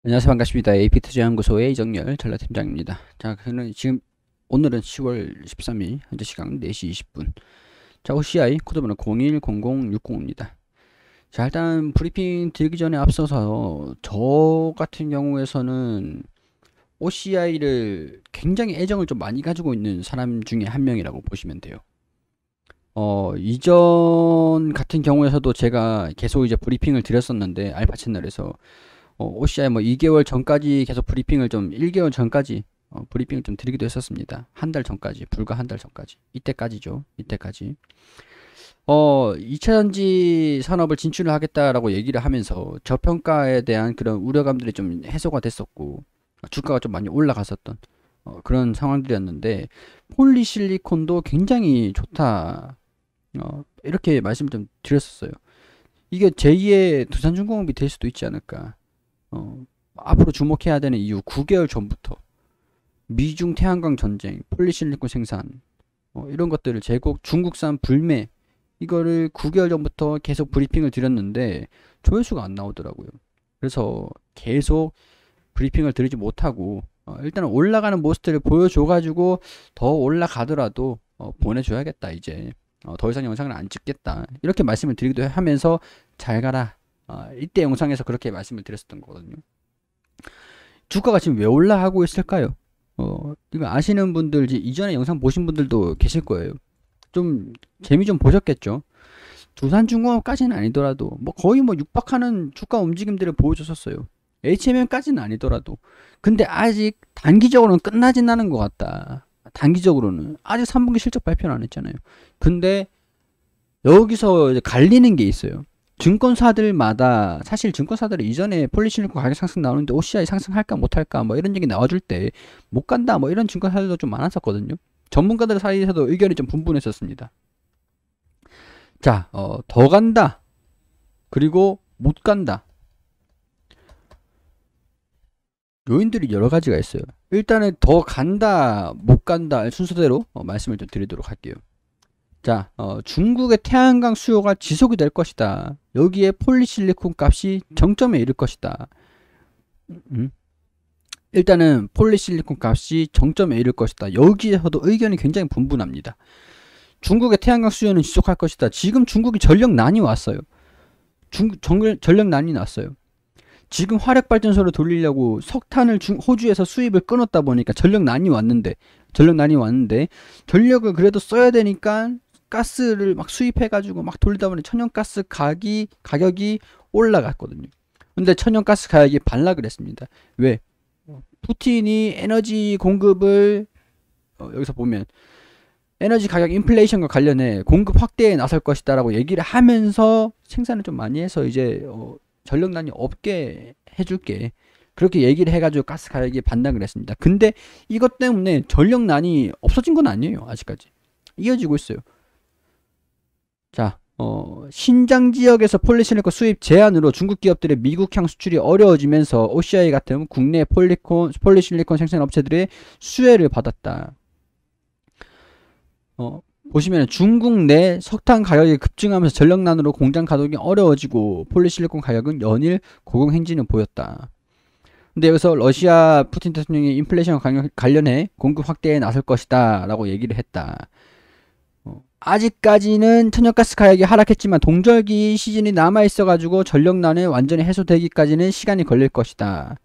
안녕하세요. 반갑습니다. AP투자연구소의 이정열 전략팀장입니다. 자, 오늘은 10월 13일 현재 시간 4시 20분. 자, OCI 코드번호 010060입니다. 자, 일단 브리핑 드리기 전에 앞서서 저 같은 경우에서는 OCI를 굉장히 애정을 좀 많이 가지고 있는 사람 중에 한 명이라고 보시면 돼요. 이전 같은 경우에서도 제가 계속 이제 브리핑을 드렸었는데 알파 채널에서 OCI 뭐 2개월 전까지 계속 브리핑을 좀 1개월 전까지 브리핑을 좀 드리기도 했었습니다. 한 달 전까지, 불과 한 달 전까지. 이때까지죠. 이때까지. 2차전지 산업을 진출을 하겠다라고 얘기를 하면서 저평가에 대한 그런 우려감들이 좀 해소가 됐었고, 주가가 좀 많이 올라갔었던 그런 상황들이었는데, 폴리실리콘도 굉장히 좋다. 이렇게 말씀을 좀 드렸었어요. 이게 제2의 두산중공업이 될 수도 있지 않을까. 앞으로 주목해야 되는 이유 9개월 전부터 미중 태양광 전쟁, 폴리실리콘 생산 이런 것들을 중국산 불매 이거를 9개월 전부터 계속 브리핑을 드렸는데 조회수가 안 나오더라고요. 그래서 계속 브리핑을 드리지 못하고 일단은 올라가는 모습들을 보여줘가지고 더 올라가더라도 보내줘야겠다 이제 더 이상 영상을 안 찍겠다 이렇게 말씀을 드리기도 하면서 잘 가라 이때 영상에서 그렇게 말씀을 드렸었던 거거든요. 주가가 지금 왜 올라가고 있을까요? 이거 아시는 분들 이전에 영상 보신 분들도 계실 거예요. 좀 재미 좀 보셨겠죠. 두산중공업까지는 아니더라도 뭐 거의 뭐 육박하는 주가 움직임들을 보여줬었어요. HMM까지는 아니더라도 근데 아직 단기적으로는 끝나진 않은 것 같다. 단기적으로는 아직 3분기 실적 발표는 안 했잖아요. 근데 여기서 이제 갈리는 게 있어요. 증권사들마다 사실 증권사들이 이전에 폴리실리콘 가격 상승 나오는데 OCI 상승할까 못할까 뭐 이런 얘기 나와줄 때 못 간다 뭐 이런 증권사들도 좀 많았었거든요. 전문가들 사이에서도 의견이 좀 분분했었습니다. 자, 더 간다 그리고 못 간다 요인들이 여러 가지가 있어요. 일단은 더 간다 못 간다 순서대로 말씀을 좀 드리도록 할게요. 자, 중국의 태양광 수요가 지속이 될 것이다. 여기에 폴리실리콘 값이 정점에 이를 것이다. 일단은 폴리실리콘 값이 정점에 이를 것이다. 여기에서도 의견이 굉장히 분분합니다. 중국의 태양광 수요는 지속할 것이다. 지금 중국이 전력난이 왔어요. 전력난이 났어요. 지금 화력발전소를 돌리려고 석탄을 호주에서 수입을 끊었다 보니까 전력난이 왔는데 전력을 그래도 써야 되니까 가스를 막 수입해가지고 막 돌리다 보니 천연가스 가격이 올라갔거든요. 근데 천연가스 가격이 반락을 했습니다. 왜? 푸틴이 에너지 공급을 여기서 보면 에너지 가격 인플레이션과 관련해 공급 확대에 나설 것이다 라고 얘기를 하면서 생산을 좀 많이 해서 이제 전력난이 없게 해줄게 그렇게 얘기를 해가지고 가스 가격이 반락을 했습니다. 근데 이것 때문에 전력난이 없어진 건 아니에요. 아직까지 이어지고 있어요. 자, 신장 지역에서 폴리실리콘 수입 제한으로 중국 기업들의 미국향 수출이 어려워지면서 OCI 같은 국내 폴리실리콘 생산 업체들의 수혜를 받았다. 보시면 중국 내 석탄 가격이 급증하면서 전력난으로 공장 가동이 어려워지고 폴리실리콘 가격은 연일 고공 행진을 보였다. 근데 여기서 러시아 푸틴 대통령이 인플레이션과 관련해 공급 확대에 나설 것이다 라고 얘기를 했다. 아직까지는 천연가스 가격이 하락했지만 동절기 시즌이 남아있어가지고 전력난이 완전히 해소되기까지는 시간이 걸릴 것이다.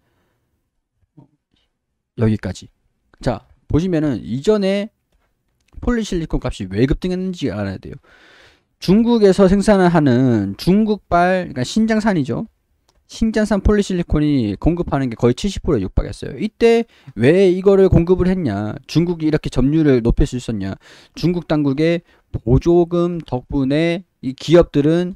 여기까지. 자, 보시면은 이전에 폴리실리콘 값이 왜 급등했는지 알아야 돼요. 중국에서 생산하는 중국발, 그러니까 신장산이죠. 신장산 폴리실리콘이 공급하는 게 거의 70%에 육박했어요. 이때 왜 이거를 공급을 했냐? 중국이 이렇게 점유율을 높일 수 있었냐? 중국 당국의 보조금 덕분에 이 기업들은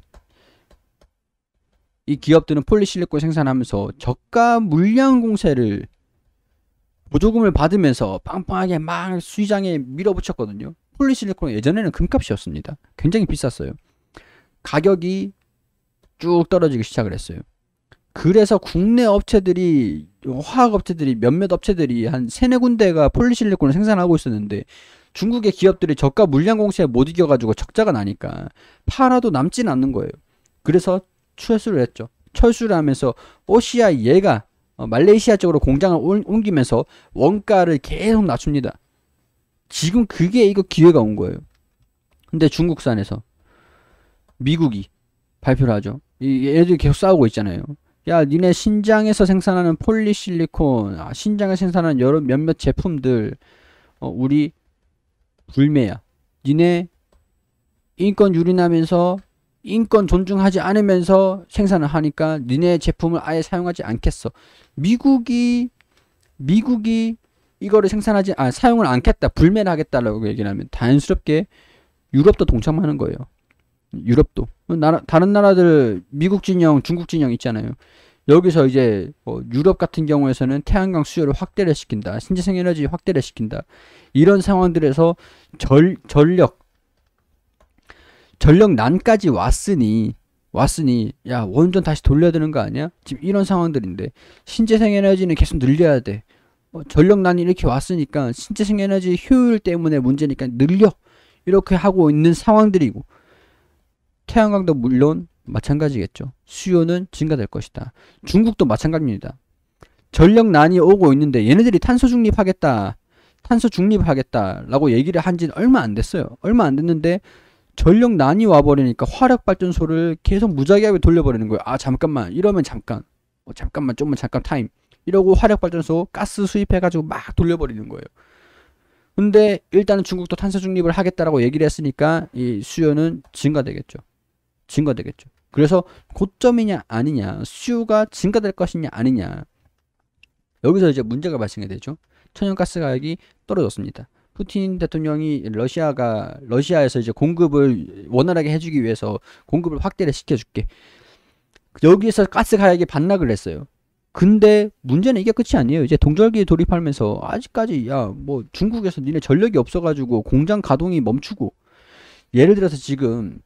폴리실리콘 생산하면서 저가 물량 공세를 보조금을 받으면서 빵빵하게 막 수시장에 밀어붙였거든요. 폴리실리콘은 예전에는 금값이었습니다. 굉장히 비쌌어요. 가격이 쭉 떨어지기 시작을 했어요. 그래서 국내 업체들이 화학업체들이 몇몇 업체들이 한 3-4군데가 폴리실리콘을 생산하고 있었는데 중국의 기업들이 저가 물량 공세에 못 이겨가지고 적자가 나니까 팔아도 남진 않는 거예요. 그래서 철수를 했죠. 철수를 하면서 OCI 얘가 말레이시아 쪽으로 공장을 옮기면서 원가를 계속 낮춥니다. 지금 그게 이거 기회가 온 거예요. 근데 중국산에서 미국이 발표를 하죠. 얘네들이 계속 싸우고 있잖아요. 야, 니네 신장에서 생산하는 폴리실리콘, 신장에서 생산하는 여러 몇몇 제품들, 우리 불매야. 니네 인권 유린하면서 인권 존중하지 않으면서 생산을 하니까 니네 제품을 아예 사용하지 않겠어. 미국이 이거를 사용을 않겠다, 불매를 하겠다라고 얘기를 하면 자연스럽게 유럽도 동참하는 거예요. 유럽도. 다른 나라들 미국 진영, 중국 진영 있잖아요. 여기서 이제 유럽 같은 경우에서는 태양광 수요를 확대를 시킨다. 신재생 에너지 확대를 시킨다. 이런 상황들에서 전력난까지 왔으니 야, 원전 다시 돌려야 되는 거 아니야? 지금 이런 상황들인데 신재생 에너지는 계속 늘려야 돼. 전력난이 이렇게 왔으니까 신재생 에너지 효율 때문에 문제니까 늘려. 이렇게 하고 있는 상황들이고, 태양광도 물론 마찬가지겠죠. 수요는 증가될 것이다. 중국도 마찬가지입니다. 전력난이 오고 있는데 얘네들이 탄소 중립하겠다라고 얘기를 한 지는 얼마 안 됐어요. 얼마 안 됐는데 전력난이 와버리니까 화력발전소를 계속 무작위하게 돌려버리는 거예요. 잠깐만, 이러면 잠깐 타임, 이러고 화력발전소 가스 수입해가지고 막 돌려버리는 거예요. 근데 일단은 중국도 탄소 중립을 하겠다라고 얘기를 했으니까 이 수요는 증가되겠죠. 그래서 고점이냐 아니냐, 수요가 증가될 것이냐 아니냐, 여기서 이제 문제가 발생이 되죠. 천연가스 가격이 떨어졌습니다. 푸틴 대통령이 러시아에서 이제 공급을 원활하게 해주기 위해서 공급을 확대를 시켜줄게. 여기에서 가스 가격이 반락을 했어요. 근데 문제는 이게 끝이 아니에요. 이제 동절기에 돌입하면서 아직까지 뭐 중국에서 니네 전력이 없어가지고 공장 가동이 멈추고, 예를 들어서 지금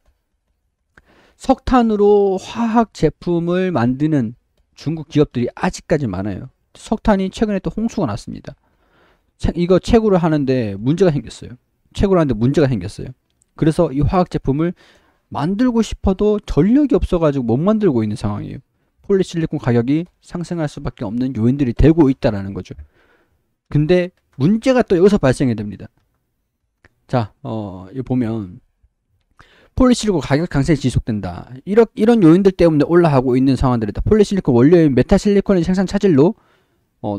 석탄으로 화학 제품을 만드는 중국 기업들이 아직까지 많아요. 석탄이 최근에 또 홍수가 났습니다. 이거 채굴을 하는데 문제가 생겼어요. 그래서 이 화학 제품을 만들고 싶어도 전력이 없어가지고 못 만들고 있는 상황이에요. 폴리실리콘 가격이 상승할 수밖에 없는 요인들이 되고 있다라는 거죠. 근데 문제가 또 여기서 발생이 됩니다. 자, 이거 보면 폴리실리콘 가격 강세가 지속된다. 이런 요인들 때문에 올라가고 있는 상황들이다. 폴리실리콘 원료인 메타실리콘의 생산 차질로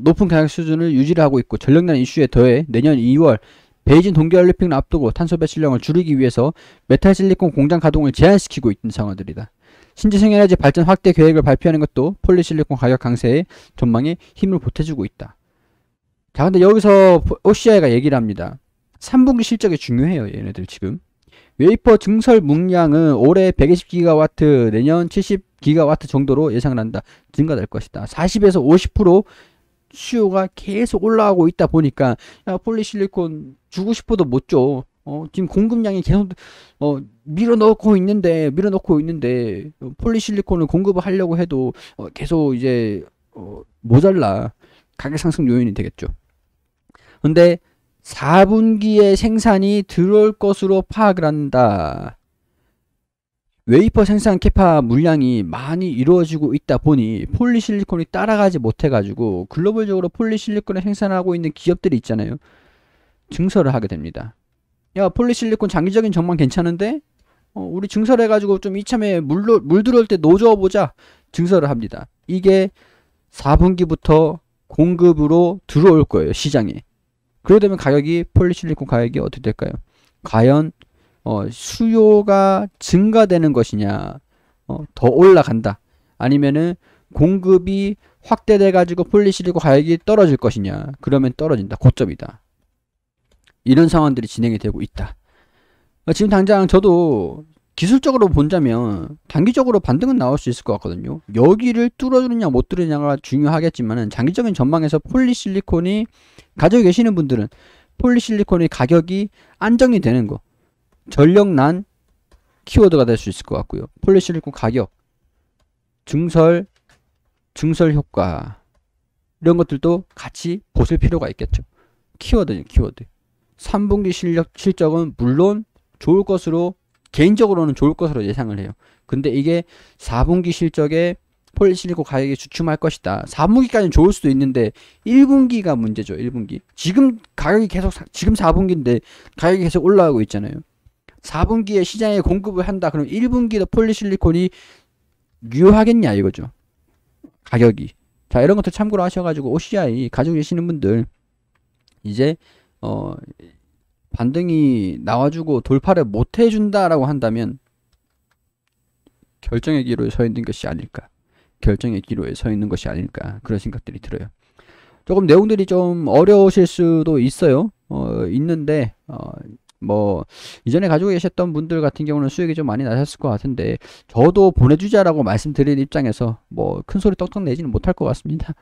높은 가격 수준을 유지를 하고 있고, 전력난 이슈에 더해 내년 2월 베이징 동계올림픽을 앞두고 탄소 배출량을 줄이기 위해서 메탈실리콘 공장 가동을 제한시키고 있는 상황들이다. 신재생에너지 발전 확대 계획을 발표하는 것도 폴리실리콘 가격 강세의 전망에 힘을 보태주고 있다. 자, 근데 여기서 OCI가 얘기를 합니다. 3분기 실적이 중요해요. 얘네들 지금 웨이퍼 증설 물량은 올해 120기가와트, 내년 70기가와트 정도로 예상을 한다. 증가될 것이다. 40에서 50% 수요가 계속 올라가고 있다 보니까 폴리실리콘 주고 싶어도 못 줘. 지금 공급량이 계속 밀어넣고 있는데 폴리실리콘을 공급을 하려고 해도 계속 이제 모자라. 가격 상승 요인이 되겠죠. 근데 4분기에 생산이 들어올 것으로 파악을 한다. 웨이퍼 생산 캐파 물량이 많이 이루어지고 있다 보니 폴리실리콘이 따라가지 못해가지고 글로벌적으로 폴리실리콘을 생산하고 있는 기업들이 있잖아요. 증설을 하게 됩니다. 야, 폴리실리콘 장기적인 전망 괜찮은데? 우리 증설해가지고 좀 이참에 물 들어올 때 노져보자. 증설을 합니다. 이게 4분기부터 공급으로 들어올 거예요, 시장에. 그러게 되면 폴리실리콘 가격이 어떻게 될까요? 과연 수요가 증가되는 것이냐, 더 올라간다, 아니면은 공급이 확대돼 가지고 폴리실리콘 가격이 떨어질 것이냐, 그러면 떨어진다, 고점이다. 이런 상황들이 진행이 되고 있다. 지금 당장 저도 기술적으로 본다면 단기적으로 반등은 나올 수 있을 것 같거든요. 여기를 뚫어주느냐 못 뚫느냐가 중요하겠지만은 장기적인 전망에서 폴리실리콘이 가지고 계시는 분들은 폴리실리콘의 가격이 안정이 되는 거, 전력난 키워드가 될 수 있을 것 같고요. 폴리실리콘 가격, 증설 효과, 이런 것들도 같이 보실 필요가 있겠죠. 키워드. 3분기 실적은 물론 좋을 것으로, 개인적으로는 좋을 것으로 예상을 해요. 근데 이게 4분기 실적에 폴리실리콘 가격이 주춤할 것이다. 4분기까지는 좋을 수도 있는데 1분기가 문제죠. 1분기. 지금 가격이 계속 지금 4분기인데 가격이 계속 올라가고 있잖아요. 4분기에 시장에 공급을 한다. 그럼 1분기도 폴리실리콘이 유효하겠냐 이거죠. 가격이. 자, 이런 것들 참고로 하셔가지고 OCI 가지고 계시는 분들 이제 반등이 나와주고 돌파를 못 해준다라고 한다면 결정의 기로에 서 있는 것이 아닐까. 결정의 기로에 서 있는 것이 아닐까. 그런 생각들이 들어요. 조금 내용들이 좀 어려우실 수도 있어요. 있는데 뭐 이전에 가지고 계셨던 분들 같은 경우는 수익이 좀 많이 나셨을 것 같은데 저도 보내주자라고 말씀드린 입장에서 뭐 큰 소리 떡떡 내지는 못할 것 같습니다.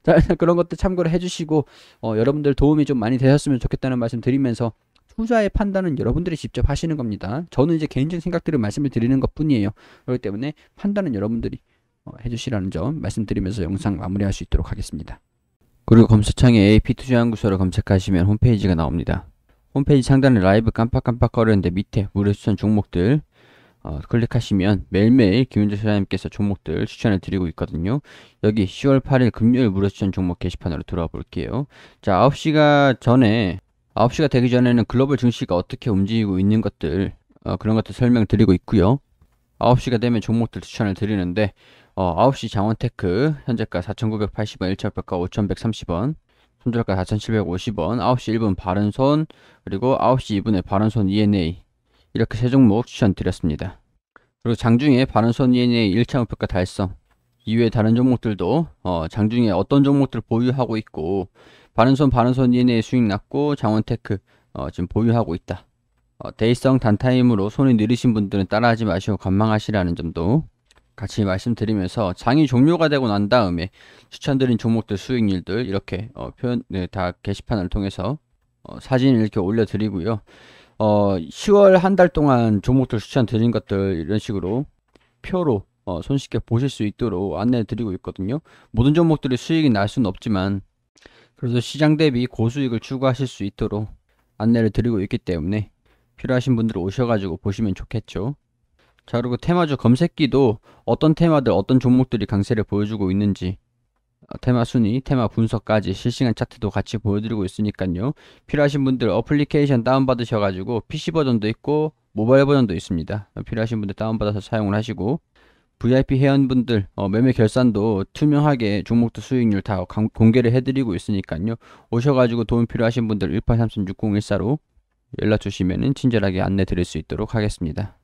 자, 그런 것들 참고를 해주시고 여러분들 도움이 좀 많이 되셨으면 좋겠다는 말씀 드리면서 투자의 판단은 여러분들이 직접 하시는 겁니다. 저는 이제 개인적인 생각들을 말씀을 드리는 것 뿐이에요. 그렇기 때문에 판단은 여러분들이 해주시라는 점 말씀드리면서 영상 마무리할 수 있도록 하겠습니다. 그리고 검색창에 AP투자연구소를 검색하시면 홈페이지가 나옵니다. 홈페이지 상단에 라이브 깜빡깜빡 거리는데 밑에 무료 추천 종목들 클릭하시면 매일매일 김윤재 소장님께서 종목들 추천을 드리고 있거든요. 여기 10월 8일 금요일 무료 추천 종목 게시판으로 들어와 볼게요. 자, 9시가 되기 전에는 글로벌 증시가 어떻게 움직이고 있는 것들 그런 것들 설명드리고 있고요. 9시가 되면 종목들 추천을 드리는데 9시 장원테크 현재가 4,980원, 1차표가 5,130원, 손절가 4,750원, 9시 1분 바른손, 그리고 9시 2분에 바른손 ENA 이렇게 세 종목 추천드렸습니다. 그리고 장중에 바른손 ENA 1차 목표가 달성 이외에 다른 종목들도 장중에 어떤 종목들 보유하고 있고 바른손 ENA 수익 났고 장원테크 지금 보유하고 있다. 대의성 단타임으로 손이 느리신 분들은 따라하지 마시고 관망하시라는 점도 같이 말씀드리면서 장이 종료가 되고 난 다음에 추천드린 종목들 수익률들 이렇게 다 게시판을 통해서 사진을 이렇게 올려드리고요. 10월 한 달 동안 종목들 추천드린 것들 이런 식으로 표로 손쉽게 보실 수 있도록 안내 드리고 있거든요. 모든 종목들이 수익이 날 수는 없지만 그래서 시장 대비 고수익을 추구하실 수 있도록 안내를 드리고 있기 때문에 필요하신 분들 오셔가지고 보시면 좋겠죠. 자, 그리고 테마주 검색기도 어떤 테마들 어떤 종목들이 강세를 보여주고 있는지 테마 순위, 테마 분석까지 실시간 차트도 같이 보여드리고 있으니까요. 필요하신 분들 어플리케이션 다운받으셔가지고 PC 버전도 있고 모바일 버전도 있습니다. 필요하신 분들 다운받아서 사용을 하시고 VIP 회원분들 매매 결산도 투명하게 종목도 수익률 다 공개를 해드리고 있으니까요. 오셔가지고 도움 필요하신 분들 1833-6014로 연락 주시면 친절하게 안내 드릴 수 있도록 하겠습니다.